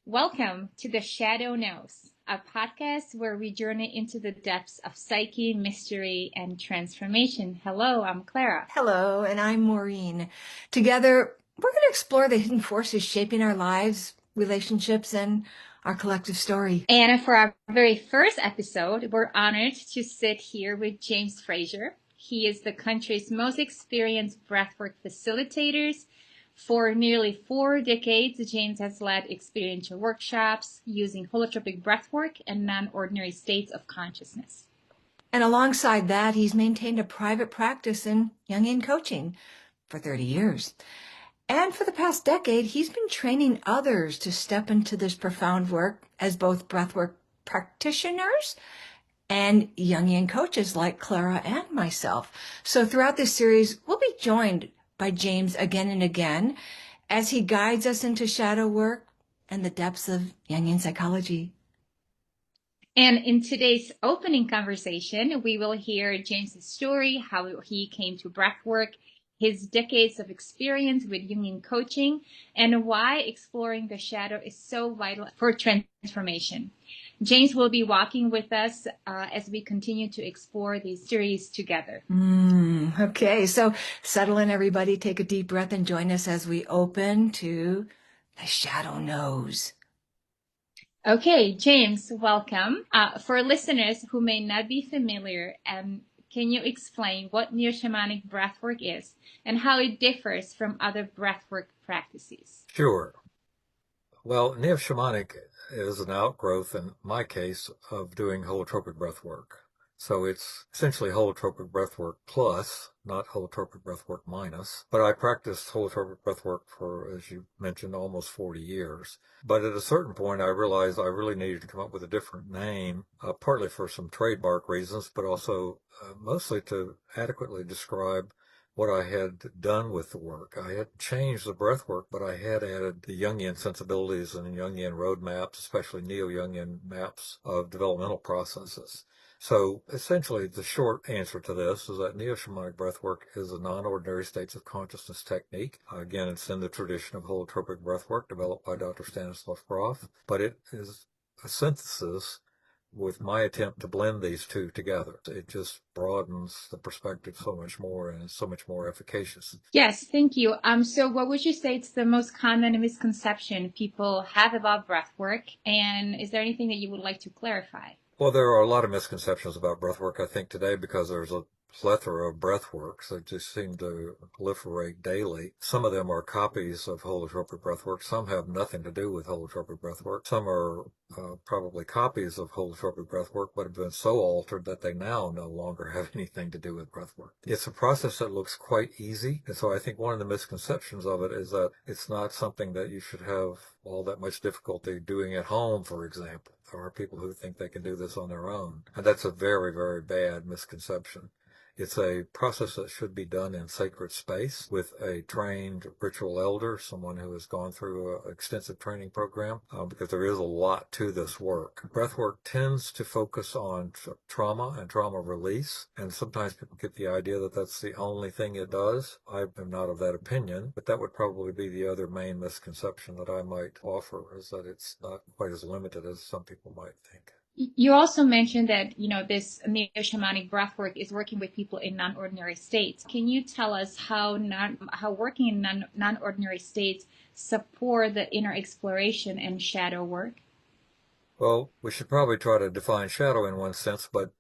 Welcome to The Shadow Knows, a podcast where we journey into the depths of psyche, mystery, and transformation. Hello, I'm Clara. Hello, and I'm Maureen. Together, we're going to explore the hidden forces shaping our lives, relationships, and our collective story. And for our very first episode, we're honored to sit here with James Frazier. He is the country's most experienced breathwork facilitators. For nearly 4 decades, James has led experiential workshops using holotropic breathwork and non-ordinary states of consciousness. And alongside that, he's maintained a private practice in Jungian coaching for 30 years. And for the past decade, he's been training others to step into this profound work as both breathwork practitioners and Jungian coaches like Clara and myself. So throughout this series, we'll be joined by James again and again as he guides us into shadow work and the depths of Jungian psychology. And in today's opening conversation, we will hear James's story, how he came to breathwork, his decades of experience with Jungian coaching, and why exploring the shadow is so vital for transformation. James will be walking with us as we continue to explore these series together. Okay, so settle in, everybody. Take a deep breath and join us as we open to The Shadow Knows. Okay, James, welcome. For listeners who may not be familiar, can you explain what neo-shamanic breathwork is and how it differs from other breathwork practices? Sure. Well, neo-shamanic is an outgrowth, in my case, of doing holotropic breathwork. So it's essentially holotropic breathwork plus, not holotropic breathwork minus. But I practiced holotropic breathwork for, as you mentioned, almost 40 years. But at a certain point, I realized I really needed to come up with a different name, partly for some trademark reasons, but also mostly to adequately describe what I had done with the work. I had changed the breath work, but I had added the Jungian sensibilities and Jungian roadmaps, especially neo-Jungian maps of developmental processes. So essentially, the short answer to this is that neo-shamanic breathwork is a non-ordinary states of consciousness technique. Again, it's in the tradition of holotropic breathwork developed by Dr. Stanislav Grof, but it is a synthesis with my attempt to blend these two together. It just broadens the perspective so much more and is so much more efficacious. Yes, thank you. So what would you say is the most common misconception people have about breathwork? And is there anything that you would like to clarify? Well, there are a lot of misconceptions about breathwork, I think, today because there's a plethora of breathworks that just seem to proliferate daily. Some of them are copies of holotropic breathwork. Some have nothing to do with holotropic breathwork. Some are probably copies of holotropic breathwork, but have been so altered that they now no longer have anything to do with breathwork. It's a process that looks quite easy, and so I think one of the misconceptions of it is that it's not something that you should have all that much difficulty doing at home, for example. There are people who think they can do this on their own, and that's a very, very bad misconception. It's a process that should be done in sacred space with a trained ritual elder, someone who has gone through an extensive training program, because there is a lot to this work. Breathwork tends to focus on trauma and trauma release, and sometimes people get the idea that that's the only thing it does. I am not of that opinion, but that would probably be the other main misconception that I might offer, is that it's not quite as limited as some people might think. You also mentioned that, this neo-shamanic breathwork is working with people in non-ordinary states. Can you tell us how working in non-ordinary states support the inner exploration and shadow work? Well, we should probably try to define shadow in one sense, but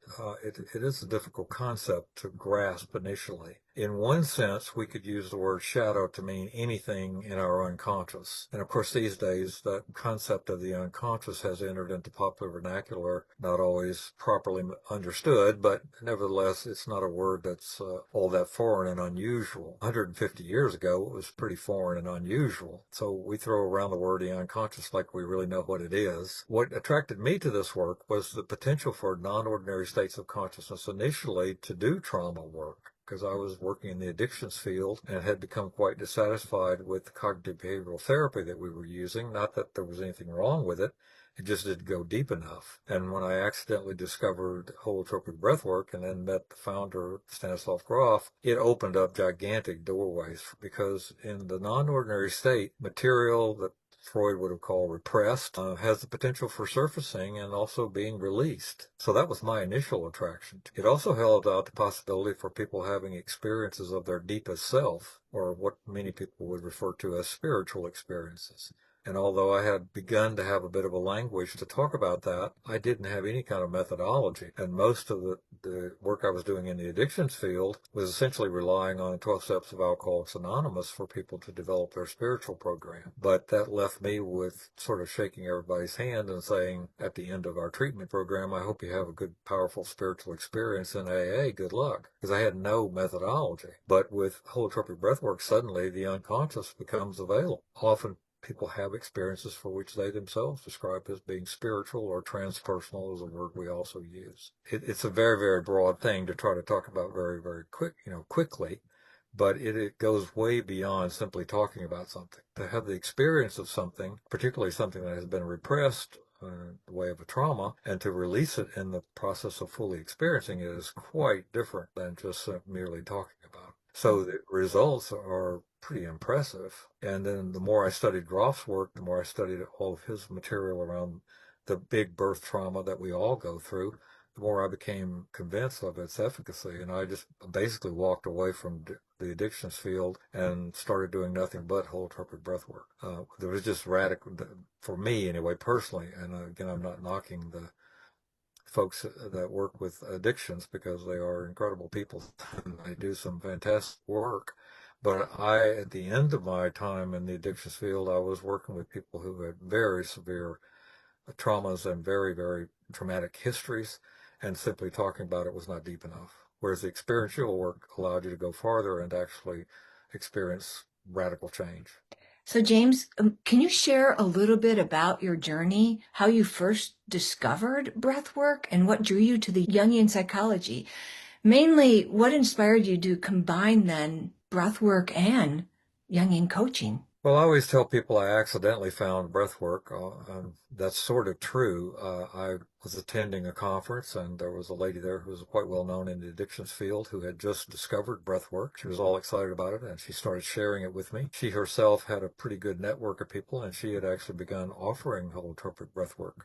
it is a difficult concept to grasp initially. In one sense, we could use the word shadow to mean anything in our unconscious. And of course, these days, that concept of the unconscious has entered into popular vernacular, not always properly understood, but nevertheless, it's not a word that's all that foreign and unusual. 150 years ago, it was pretty foreign and unusual. So we throw around the word the unconscious like we really know what it is. What attracted me to this work was the potential for non-ordinary states of consciousness initially to do trauma work, because I was working in the addictions field and had become quite dissatisfied with the cognitive behavioral therapy that we were using. Not that there was anything wrong with it. It just didn't go deep enough. And when I accidentally discovered holotropic breathwork and then met the founder, Stanislav Grof, it opened up gigantic doorways, because in the non-ordinary state, material that Freud would have called repressed, has the potential for surfacing and also being released. So that was my initial attraction. It also held out the possibility for people having experiences of their deepest self, or what many people would refer to as spiritual experiences. And although I had begun to have a bit of a language to talk about that, I didn't have any kind of methodology. And most of the work I was doing in the addictions field was essentially relying on 12 Steps of Alcoholics Anonymous for people to develop their spiritual program. But that left me with sort of shaking everybody's hand and saying at the end of our treatment program, I hope you have a good, powerful spiritual experience in AA. Good luck. Because I had no methodology. But with holotropic breathwork, suddenly the unconscious becomes available. Often people have experiences for which they themselves describe as being spiritual, or transpersonal is a word we also use. It's a very, very broad thing to try to talk about very, very quickly, but it goes way beyond simply talking about something. To have the experience of something, particularly something that has been repressed in the way of a trauma, and to release it in the process of fully experiencing it is quite different than just merely talking about it. So the results are pretty impressive. And then the more I studied Groff's work, the more I studied all of his material around the big birth trauma that we all go through, the more I became convinced of its efficacy. And I just basically walked away from the addictions field and started doing nothing but holotropic breath work. There was just radical, for me anyway, personally, and again, I'm not knocking the folks that work with addictions, because they are incredible people and they do some fantastic work. But at the end of my time in the addictions field, I was working with people who had very severe traumas and very, very traumatic histories, and simply talking about it was not deep enough. Whereas the experiential work allowed you to go farther and actually experience radical change. So James, can you share a little bit about your journey, how you first discovered breath work and what drew you to the Jungian psychology? Mainly, what inspired you to combine then breath work and Jungian coaching? Well, I always tell people I accidentally found breathwork. That's sort of true. I was attending a conference, and there was a lady there who was quite well known in the addictions field who had just discovered breathwork. She was all excited about it, and she started sharing it with me. She herself had a pretty good network of people, and she had actually begun offering holotropic breathwork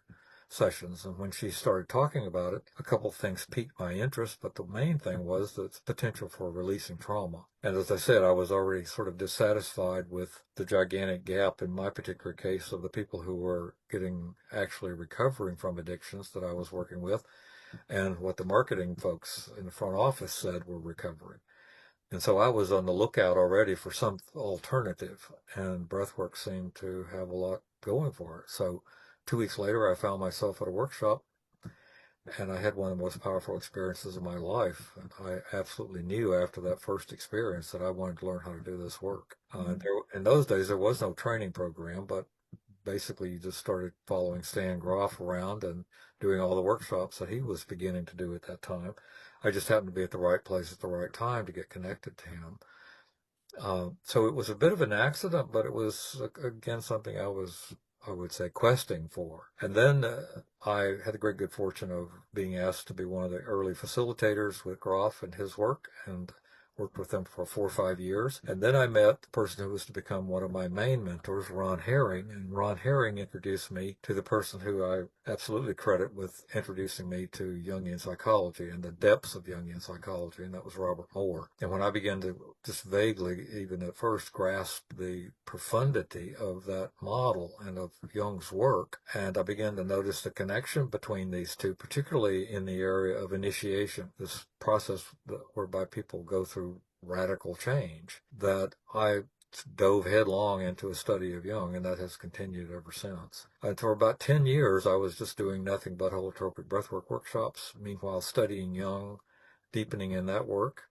sessions. And when she started talking about it, a couple of things piqued my interest, but the main thing was the potential for releasing trauma. And as I said, I was already sort of dissatisfied with the gigantic gap in my particular case of the people who were actually recovering from addictions that I was working with, and what the marketing folks in the front office said were recovering. And so I was on the lookout already for some alternative, and breathwork seemed to have a lot going for it. So 2 weeks later, I found myself at a workshop, and I had one of the most powerful experiences of my life. And I absolutely knew after that first experience that I wanted to learn how to do this work. In those days, there was no training program, but basically you just started following Stan Groff around and doing all the workshops that he was beginning to do at that time. I just happened to be at the right place at the right time to get connected to him. So it was a bit of an accident, but it was, again, something I would say, questing for. And then I had the great good fortune of being asked to be one of the early facilitators with Groff and his work, and worked with him for 4 or 5 years. And then I met the person who was to become one of my main mentors, Ron Herring. And Ron Herring introduced me to the person who I absolutely credit with introducing me to Jungian psychology and the depths of Jungian psychology, and that was Robert Moore. And when I began to just vaguely, even at first, grasp the profundity of that model and of Jung's work, and I began to notice the connection between these two, particularly in the area of initiation, this process whereby people go through radical change, that I dove headlong into a study of Jung, and that has continued ever since. And for about 10 years, I was just doing nothing but holotropic breathwork workshops, meanwhile studying Jung, deepening in that work.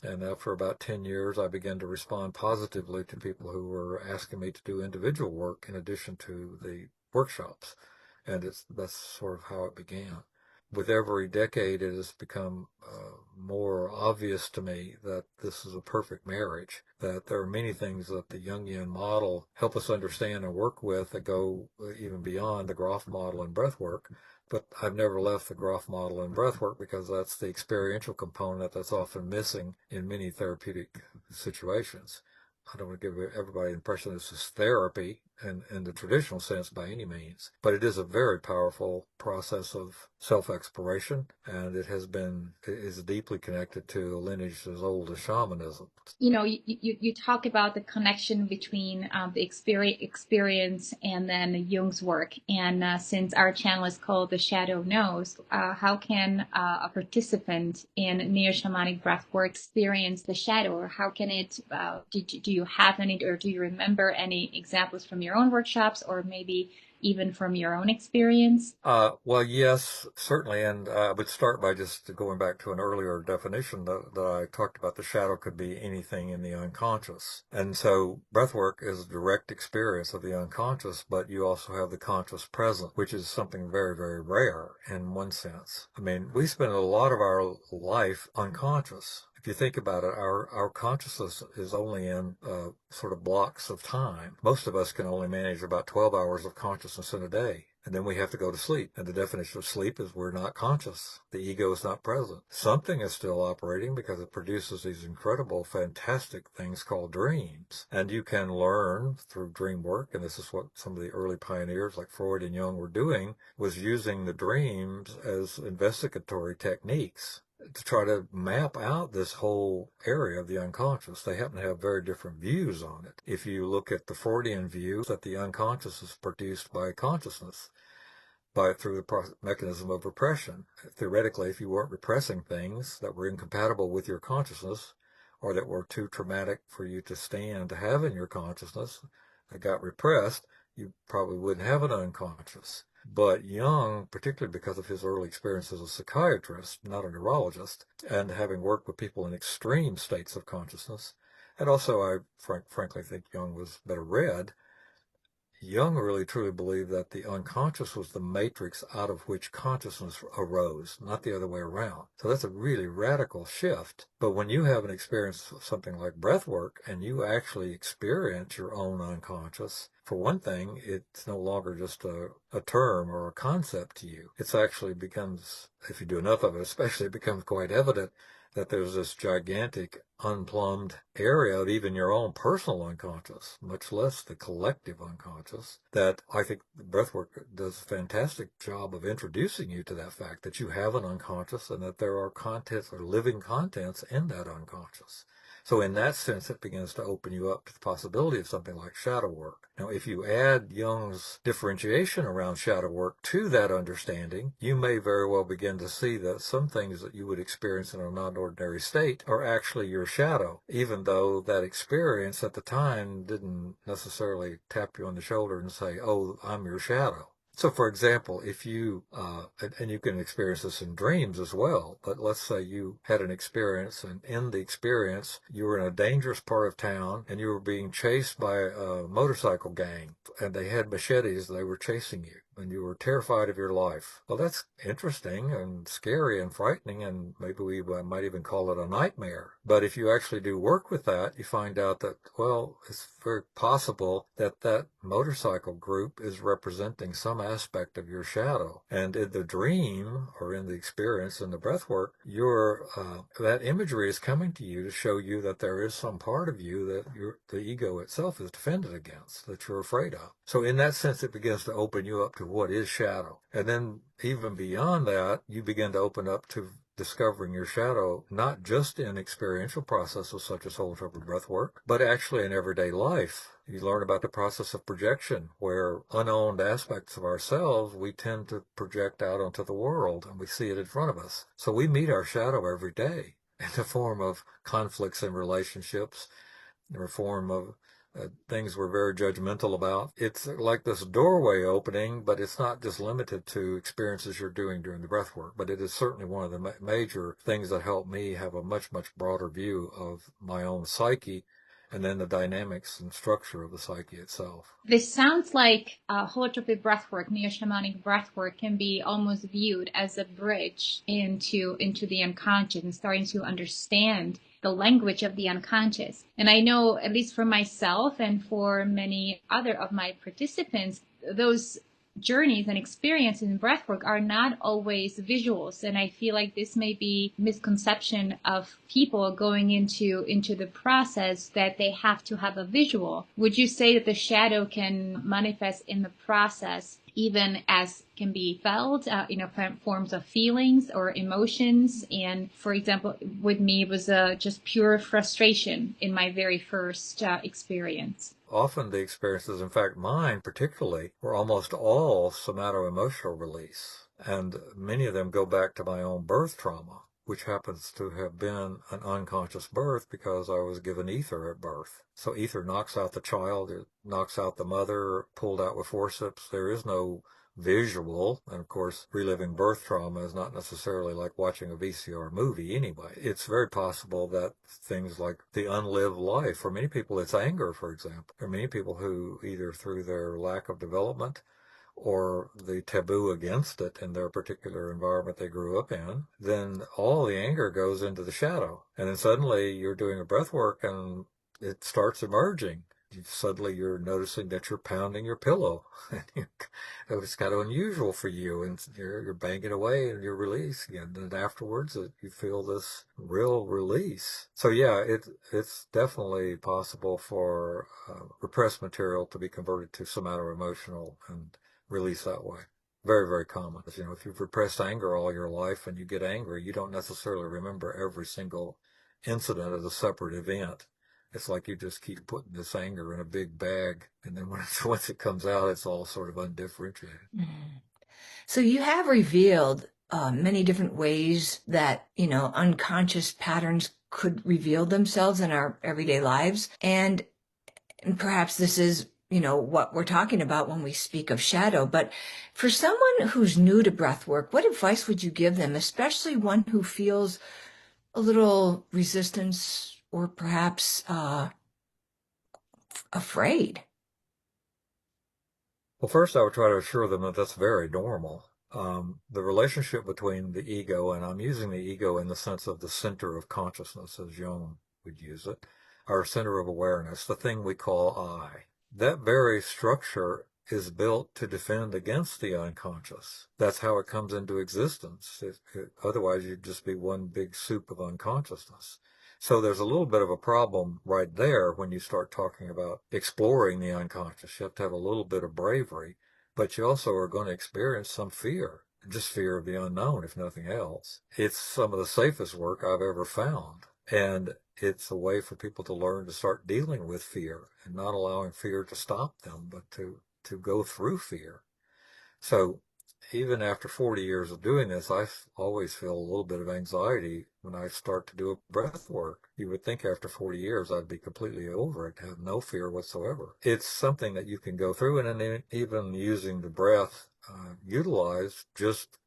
And after about 10 years, I began to respond positively to people who were asking me to do individual work in addition to the workshops. And that's sort of how it began. With every decade, it has become more obvious to me that this is a perfect marriage, that there are many things that the Jungian model help us understand and work with that go even beyond the Groff model and breathwork. But I've never left the Groff model and breathwork because that's the experiential component that's often missing in many therapeutic situations. I don't want to give everybody the impression this is therapy. in the traditional sense by any means, but it is a very powerful process of self-exploration, and it is deeply connected to a lineage as old as shamanism. You talk about the connection between the experience and then Jung's work. And since our channel is called The Shadow Knows, how can a participant in neo-shamanic breathwork experience the shadow? Or how can it, do you have any, or do you remember any examples from your own workshops, or maybe even from your own experience? Well, yes, certainly. And I would start by just going back to an earlier definition that I talked about. The shadow could be anything in the unconscious. And so breathwork is a direct experience of the unconscious, but you also have the conscious present, which is something very, very rare in one sense. I mean, we spend a lot of our life unconscious. If you think about it, our consciousness is only in sort of blocks of time. Most of us can only manage about 12 hours of consciousness in a day. And then we have to go to sleep. And the definition of sleep is we're not conscious. The ego is not present. Something is still operating because it produces these incredible, fantastic things called dreams. And you can learn through dream work, and this is what some of the early pioneers like Freud and Jung were doing, was using the dreams as investigatory techniques to try to map out this whole area of the unconscious. They happen to have very different views on it. If you look at the Freudian view that the unconscious is produced by consciousness, through the mechanism of repression. Theoretically, if you weren't repressing things that were incompatible with your consciousness, or that were too traumatic for you to stand to have in your consciousness, that got repressed, you probably wouldn't have an unconscious. But Jung, particularly because of his early experience as a psychiatrist, not a neurologist, and having worked with people in extreme states of consciousness, and also I frankly think Jung was better read, Jung really truly believed that the unconscious was the matrix out of which consciousness arose, not the other way around. So that's a really radical shift. But when you have an experience of something like breath work and you actually experience your own unconscious, for one thing, it's no longer just a term or a concept to you. It actually becomes, if you do enough of it especially, it becomes quite evident that there's this gigantic unplumbed area of even your own personal unconscious, much less the collective unconscious, that I think breathwork does a fantastic job of introducing you to that fact that you have an unconscious and that there are contents or living contents in that unconscious. So in that sense, it begins to open you up to the possibility of something like shadow work. Now, if you add Jung's differentiation around shadow work to that understanding, you may very well begin to see that some things that you would experience in a non-ordinary state are actually your shadow, even though that experience at the time didn't necessarily tap you on the shoulder and say, oh, I'm your shadow. So, for example, if you, and you can experience this in dreams as well, but let's say you had an experience, and in the experience, you were in a dangerous part of town, and you were being chased by a motorcycle gang, and they had machetes, they were chasing you, and you were terrified of your life. Well, that's interesting and scary and frightening, and maybe we might even call it a nightmare. But if you actually do work with that, you find out that, well, it's very possible that that motorcycle group is representing some aspect of your shadow. And in the dream, or in the experience, in the breath work, that imagery is coming to you to show you that there is some part of you that the ego itself is defended against, that you're afraid of. So in that sense, it begins to open you up to what is shadow. And then even beyond that, you begin to open up to discovering your shadow, not just in experiential processes such as holotropic breath work, but actually in everyday life. You learn about the process of projection, where unowned aspects of ourselves we tend to project out onto the world, and we see it in front of us. So we meet our shadow every day in the form of conflicts in relationships, in the form of things we're very judgmental about. It's like this doorway opening, but it's not just limited to experiences you're doing during the breath work, but it is certainly one of the major things that help me have a much, much broader view of my own psyche, and then the dynamics and structure of the psyche itself. This sounds like holotropic breathwork, neo-shamanic breathwork, can be almost viewed as a bridge into the unconscious and starting to understand the language of the unconscious. And I know, at least for myself and for many other of my participants, those journeys and experiences in breathwork are not always visuals. And I feel like this may be misconception of people going into the process, that they have to have a visual. Would you say that the shadow can manifest in the process even as can be felt, forms of feelings or emotions? And for example, with me, it was just pure frustration in my very first experience. Often the experiences, in fact mine particularly, were almost all somato-emotional release. And many of them go back to my own birth trauma, which happens to have been an unconscious birth because I was given ether at birth. So ether knocks out the child, it knocks out the mother, pulled out with forceps. There is no visual. And of course, reliving birth trauma is not necessarily like watching a VCR movie anyway. It's very possible that things like the unlived life, for many people it's anger, for example. There are many people who, either through their lack of development or the taboo against it in their particular environment they grew up in, then all the anger goes into the shadow. And then suddenly you're doing a breath work and it starts emerging. Suddenly you're noticing that you're pounding your pillow. It was kind of unusual for you, and you're banging away and you're releasing it. And afterwards you feel this real release. So yeah, it's definitely possible for repressed material to be converted to somato-emotional and release that way. Very, very common. If you've repressed anger all your life and you get angry, you don't necessarily remember every single incident as a separate event. It's like you just keep putting this anger in a big bag, and then once it comes out, it's all sort of undifferentiated. Mm. So you have revealed many different ways that, unconscious patterns could reveal themselves in our everyday lives. And perhaps this is, what we're talking about when we speak of shadow. But for someone who's new to breath work, what advice would you give them, especially one who feels a little resistance or perhaps afraid? Well, first, I would try to assure them that that's very normal. The relationship between the ego, and I'm using the ego in the sense of the center of consciousness, as Jung would use it, our center of awareness, the thing we call I. That very structure is built to defend against the unconscious. That's how it comes into existence. Otherwise, you'd just be one big soup of unconsciousness. So there's a little bit of a problem right there when you start talking about exploring the unconscious. You have to have a little bit of bravery, but you also are going to experience some fear, just fear of the unknown, if nothing else. It's some of the safest work I've ever found. And it's a way for people to learn to start dealing with fear and not allowing fear to stop them, but to go through fear. So even after 40 years of doing this, I always feel a little bit of anxiety when I start to do a breath work. You would think after 40 years I'd be completely over it, have no fear whatsoever. It's something that you can go through, and then even using the breath, utilize just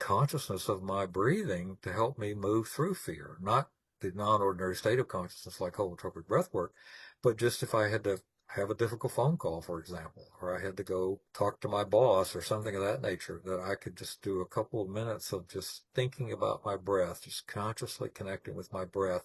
consciousness of my breathing to help me move through fear. Not the non-ordinary state of consciousness like holotropic breath work, but just if I had to have a difficult phone call, for example, or I had to go talk to my boss or something of that nature, that I could just do a couple of minutes of just thinking about my breath, just consciously connecting with my breath,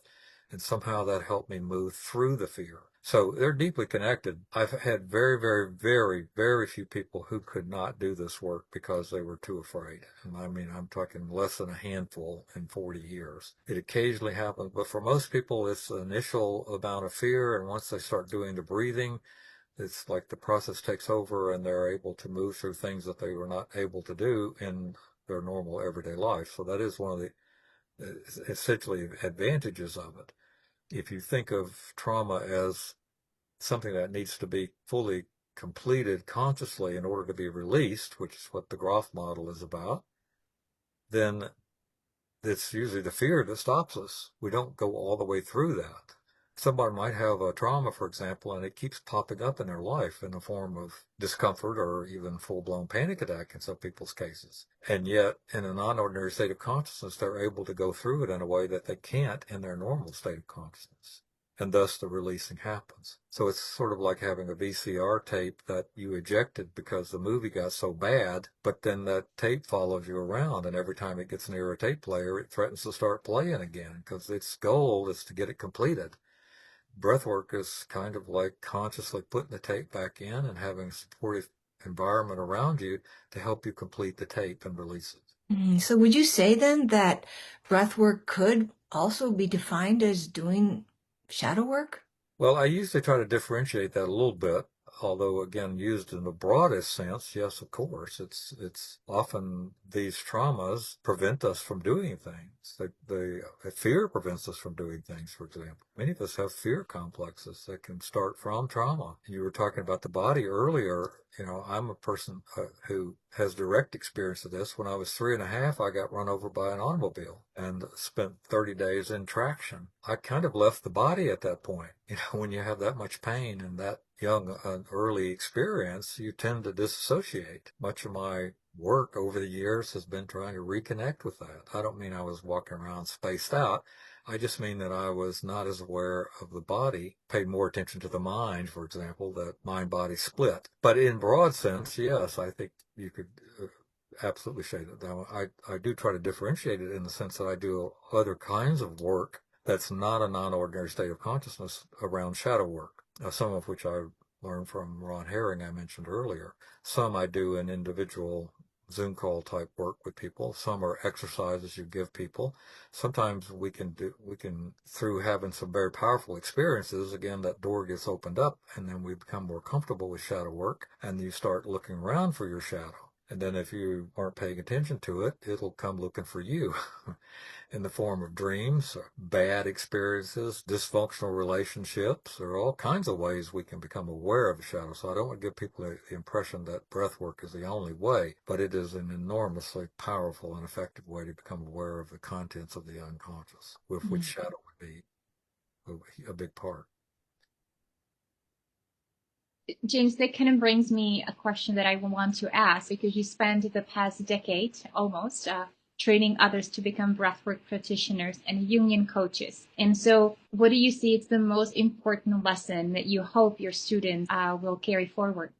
and somehow that helped me move through the fear. So they're deeply connected. I've had very, very, very, very few people who could not do this work because they were too afraid. And I mean, I'm talking less than a handful in 40 years. It occasionally happens, but for most people, it's the initial amount of fear. And once they start doing the breathing, it's like the process takes over and they're able to move through things that they were not able to do in their normal everyday life. So that is one of the essentially advantages of it. If you think of trauma as something that needs to be fully completed consciously in order to be released, which is what the Groff model is about, then it's usually the fear that stops us. We don't go all the way through that. Somebody might have a trauma, for example, and it keeps popping up in their life in the form of discomfort or even full-blown panic attack in some people's cases. And yet, in a non-ordinary state of consciousness, they're able to go through it in a way that they can't in their normal state of consciousness. And thus the releasing happens. So it's sort of like having a VCR tape that you ejected because the movie got so bad, but then that tape follows you around, and every time it gets near a tape player, it threatens to start playing again because its goal is to get it completed. Breathwork is kind of like consciously putting the tape back in and having supportive environment around you to help you complete the tape and release it. So would you say then that breath work could also be defined as doing shadow work? Well, I usually try to differentiate that a little bit, although again, used in the broadest sense, yes, of course, it's often these traumas prevent us from doing things. The fear prevents us from doing things, for example. Many of us have fear complexes that can start from trauma. You were talking about the body earlier. You know, I'm a person who has direct experience of this. When I was 3.5, I got run over by an automobile and spent 30 days in traction. I kind of left the body at that point. You know, when you have that much pain and that young, early experience, you tend to disassociate. Much of my work over the years has been trying to reconnect with that. I don't mean I was walking around spaced out. I just mean that I was not as aware of the body, paid more attention to the mind, for example, that mind-body split. But in broad sense, yes, I think you could absolutely say that. I do try to differentiate it in the sense that I do other kinds of work that's not a non-ordinary state of consciousness around shadow work, some of which I learned from Ron Herring I mentioned earlier. Some I do in individual Zoom call type work with people. Some are exercises you give people. Sometimes we can through having some very powerful experiences, again, that door gets opened up and then we become more comfortable with shadow work and you start looking around for your shadow. And then if you aren't paying attention to it, it'll come looking for you in the form of dreams, bad experiences, dysfunctional relationships. There are all kinds of ways we can become aware of the shadow. So I don't want to give people the impression that breath work is the only way, but it is an enormously powerful and effective way to become aware of the contents of the unconscious, with which shadow would be a big part. James, that kind of brings me a question that I want to ask, because you spent the past decade almost training others to become breathwork practitioners and Jungian coaches. And so what do you see is the most important lesson that you hope your students will carry forward?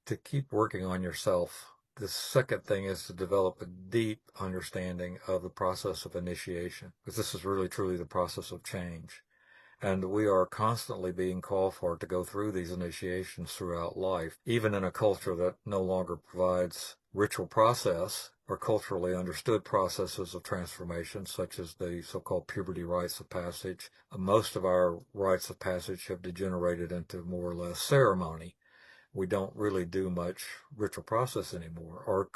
To keep working on yourself. The second thing is to develop a deep understanding of the process of initiation, because this is really truly the process of change. And we are constantly being called for to go through these initiations throughout life, even in a culture that no longer provides ritual process or culturally understood processes of transformation, such as the so-called puberty rites of passage. Most of our rites of passage have degenerated into more or less ceremony. We don't really do much ritual process anymore, or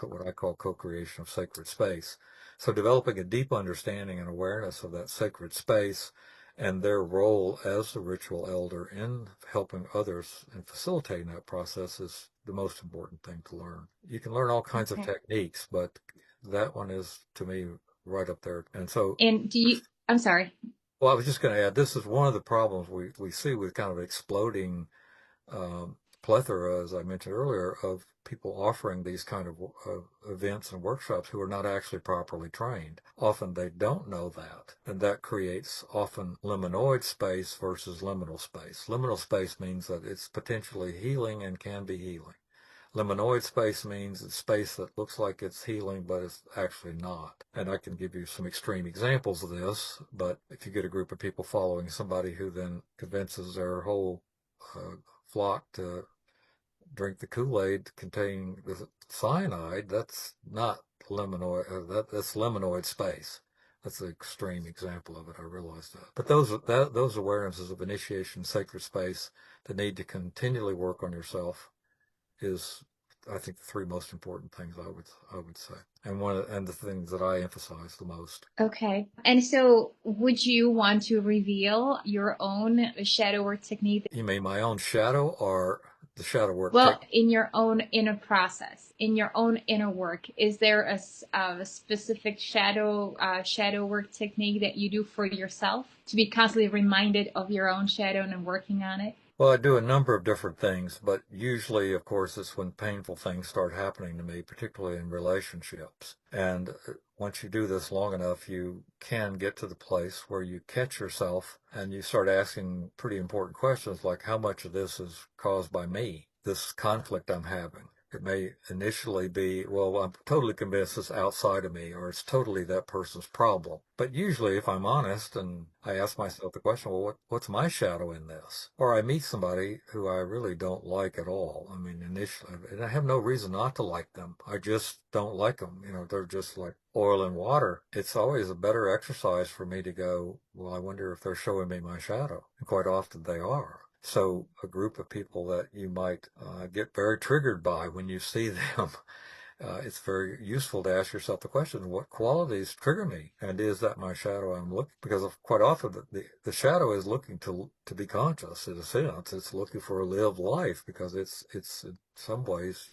what I call co-creation of sacred space. So developing a deep understanding and awareness of that sacred space and their role as the ritual elder in helping others and facilitating that process is the most important thing to learn. You can learn all kinds of techniques, but that one is, to me, right up there. And so, and I'm sorry. Well, I was just going to add, this is one of the problems we see with kind of exploding plethora, as I mentioned earlier, of people offering these kind of events and workshops who are not actually properly trained. Often they don't know that, and that creates often liminoid space versus liminal space. Liminal space means that it's potentially healing and can be healing. Liminoid space means it's space that looks like it's healing, but it's actually not. And I can give you some extreme examples of this, but if you get a group of people following somebody who then convinces their whole flock to drink the Kool-Aid containing the cyanide, that's not liminoid, that's liminoid space. That's an extreme example of it, I realize that. But those awarenesses of initiation, sacred space, the need to continually work on yourself is, I think, the three most important things I would say, and the things that I emphasize the most. Okay. And so would you want to reveal your own shadow work technique? You mean my own shadow or the shadow work? Well, in your own inner process, in your own inner work, is there a specific shadow work technique that you do for yourself to be constantly reminded of your own shadow and working on it? Well, I do a number of different things, but usually, of course, it's when painful things start happening to me, particularly in relationships. And once you do this long enough, you can get to the place where you catch yourself and you start asking pretty important questions like, how much of this is caused by me, this conflict I'm having? It may initially be, well, I'm totally convinced it's outside of me, or it's totally that person's problem. But usually, if I'm honest and I ask myself the question, well, what's my shadow in this? Or I meet somebody who I really don't like at all. I mean, initially, and I have no reason not to like them. I just don't like them. They're just like oil and water. It's always a better exercise for me to go, well, I wonder if they're showing me my shadow. And quite often they are. So a group of people that you might get very triggered by when you see them, it's very useful to ask yourself the question, what qualities trigger me? And is that my shadow I'm looking? Because quite often the shadow is looking to be conscious in a sense. It's looking for a lived life because it's in some ways,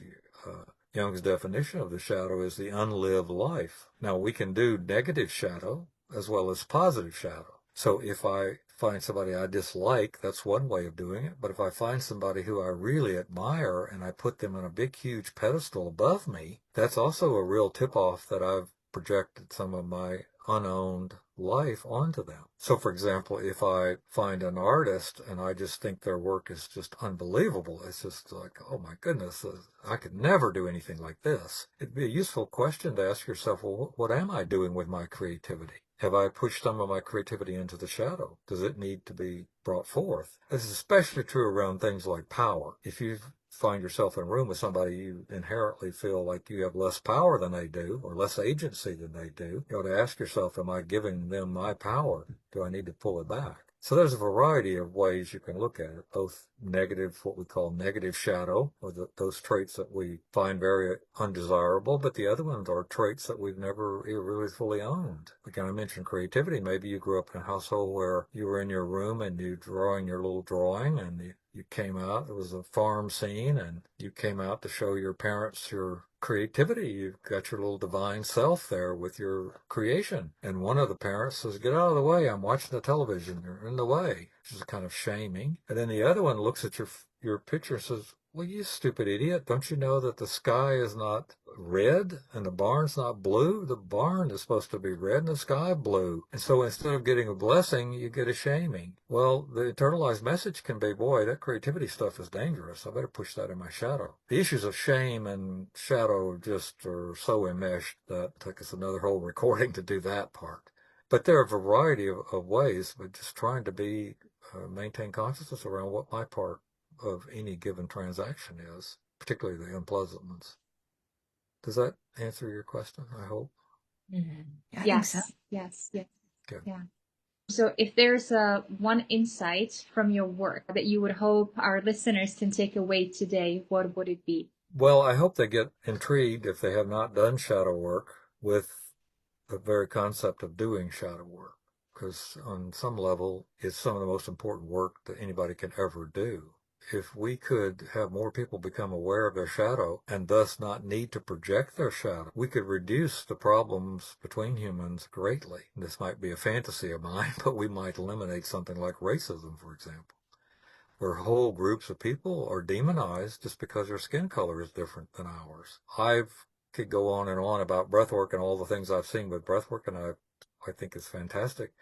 Jung's definition of the shadow is the unlived life. Now we can do negative shadow as well as positive shadow. So if I find somebody I dislike, that's one way of doing it. But if I find somebody who I really admire and I put them on a big, huge pedestal above me, that's also a real tip-off that I've projected some of my unowned life onto them. So, for example, if I find an artist and I just think their work is just unbelievable, it's just like, oh my goodness, I could never do anything like this. It'd be a useful question to ask yourself, well, what am I doing with my creativity? Have I pushed some of my creativity into the shadow? Does it need to be brought forth? This is especially true around things like power. If you find yourself in a room with somebody you inherently feel like you have less power than they do, or less agency than they do, you ought to ask yourself, am I giving them my power? Do I need to pull it back? So there's a variety of ways you can look at it, both negative, what we call negative shadow, or those traits that we find very undesirable, but the other ones are traits that we've never really fully owned. Again, I mentioned creativity. Maybe you grew up in a household where you were in your room and you drawing your little drawing and you came out, it was a farm scene, and you came out to show your parents your creativity. You've got your little divine self there with your creation. And one of the parents says, get out of the way, I'm watching the television, you're in the way, which is kind of shaming. And then the other one looks at your picture and says, well, you stupid idiot, don't you know that the sky is not red and the barn's not blue? The barn is supposed to be red and the sky blue. And so instead of getting a blessing, you get a shaming. Well, the internalized message can be, boy, that creativity stuff is dangerous. I better push that in my shadow. The issues of shame and shadow just are so enmeshed that it took us another whole recording to do that part. But there are a variety of ways, but just trying to maintain consciousness around what my part of any given transaction is, particularly the unpleasant ones. Does that answer your question, I hope? Mm-hmm. I think Yes, so. yes. Good. Yeah. So if there's one insight from your work that you would hope our listeners can take away today, what would it be? Well, I hope they get intrigued, if they have not done shadow work, with the very concept of doing shadow work, because on some level, it's some of the most important work that anybody can ever do. If we could have more people become aware of their shadow and thus not need to project their shadow, we could reduce the problems between humans greatly. This might be a fantasy of mine, but we might eliminate something like racism, for example, where whole groups of people are demonized just because their skin color is different than ours. I could go on and on about breathwork and all the things I've seen with breathwork, and I think it's fantastic,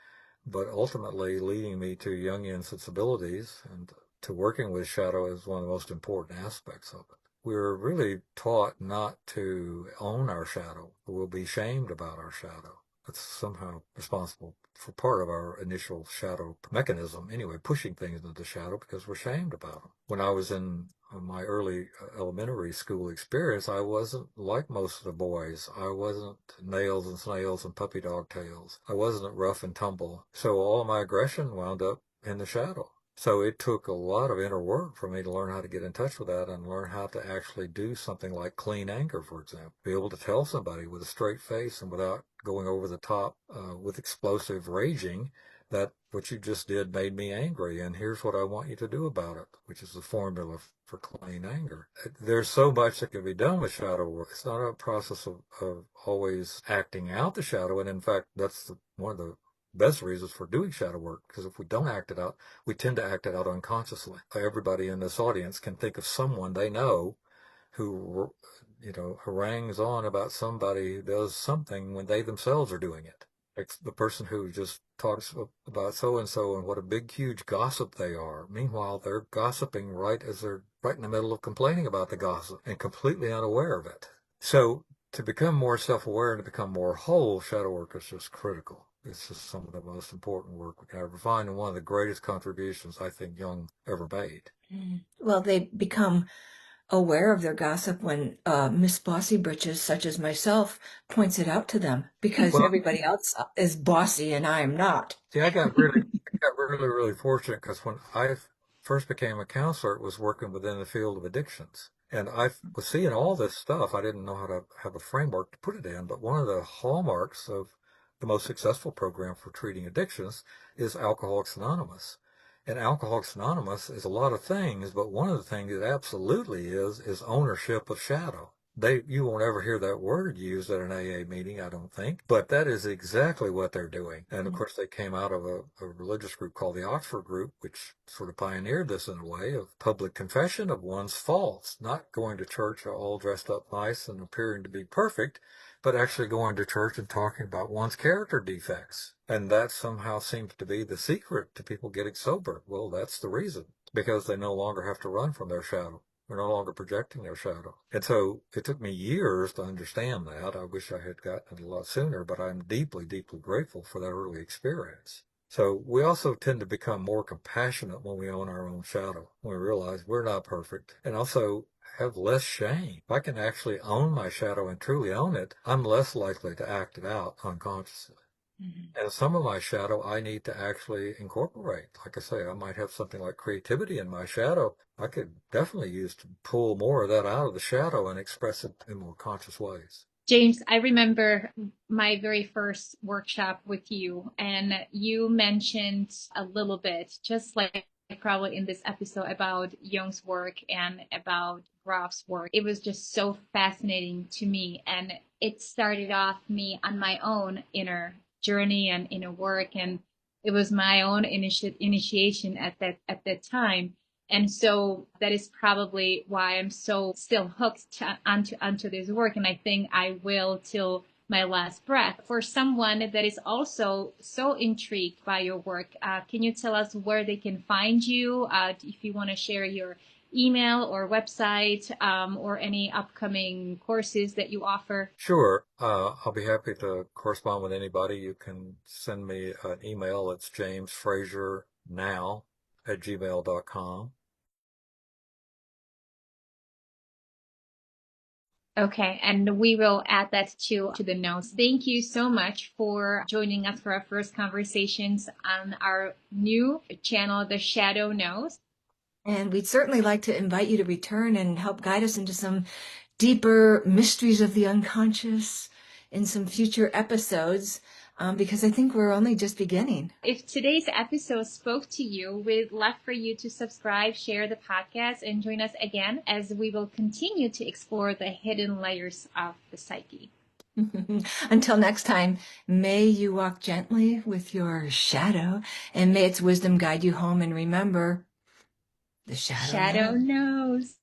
but ultimately leading me to Jungian sensibilities and to working with shadow is one of the most important aspects of it. We're really taught not to own our shadow. We'll be shamed about our shadow. That's somehow responsible for part of our initial shadow mechanism, anyway, pushing things into the shadow because we're shamed about them. When I was in my early elementary school experience, I wasn't like most of the boys. I wasn't nails and snails and puppy dog tails. I wasn't rough and tumble. So all of my aggression wound up in the shadow. So it took a lot of inner work for me to learn how to get in touch with that and learn how to actually do something like clean anger, for example. Be able to tell somebody with a straight face and without going over the top with explosive raging that what you just did made me angry, and here's what I want you to do about it, which is the formula for clean anger. There's so much that can be done with shadow work. It's not a process of always acting out the shadow, and in fact, that's one of the best reasons for doing shadow work, because if we don't act it out, we tend to act it out unconsciously. Everybody in this audience can think of someone they know who, harangues on about somebody who does something when they themselves are doing it. It's the person who just talks about so-and-so and what a big, huge gossip they are. Meanwhile, they're gossiping right as they're right in the middle of complaining about the gossip and completely unaware of it. So to become more self-aware and to become more whole, shadow work is just critical. It's just some of the most important work we can ever find, and one of the greatest contributions I think Jung ever made. Well, they become aware of their gossip when Miss Bossy Britches, such as myself, points it out to them, because Well, everybody else is bossy and I'm not. see, I got really fortunate because when I first became a counselor, it was working within the field of addictions. And I was seeing all this stuff. I didn't know how to have a framework to put it in, but one of the hallmarks of the most successful program for treating addictions is Alcoholics Anonymous. And Alcoholics Anonymous is a lot of things, but one of the things it absolutely is ownership of shadow. You won't ever hear that word used at an AA meeting, I don't think, but that is exactly what they're doing. And of course, they came out of a religious group called the Oxford Group, which sort of pioneered this in a way of public confession of one's faults, not going to church all dressed up nice and appearing to be perfect, but actually going to church and talking about one's character defects. And that somehow seems to be the secret to people getting sober. Well, that's the reason, because they no longer have to run from their shadow. They're no longer projecting their shadow. And so it took me years to understand that. I wish I had gotten it a lot sooner, but I'm deeply, deeply grateful for that early experience. So we also tend to become more compassionate when we own our own shadow, when we realize we're not perfect, and also have less shame. If I can actually own my shadow and truly own it, I'm less likely to act it out unconsciously. And some of my shadow I need to actually incorporate. Like I say, I might have something like creativity in my shadow. I could definitely use to pull more of that out of the shadow and express it in more conscious ways. James, I remember my very first workshop with you, and you mentioned a little bit, just like probably in this episode, about Jung's work and about Graf's work. It was just so fascinating to me, and it started off me on my own inner journey and inner work, and it was my own initiation at that time. And so that is probably why I'm so still hooked onto this work. And I think I will till my last breath. For someone that is also so intrigued by your work, can you tell us where they can find you? If you want to share your email or website, or any upcoming courses that you offer? Sure. I'll be happy to correspond with anybody. You can send me an email. It's jamesfraziernow@gmail.com. Okay, and we will add that to the notes. Thank you so much for joining us for our first conversations on our new channel, The Shadow Knows. And we'd certainly like to invite you to return and help guide us into some deeper mysteries of the unconscious in some future episodes, because I think we're only just beginning. If today's episode spoke to you, we'd love for you to subscribe, share the podcast, and join us again as we will continue to explore the hidden layers of the psyche. Until next time, may you walk gently with your shadow, and may its wisdom guide you home. And remember, the shadow knows.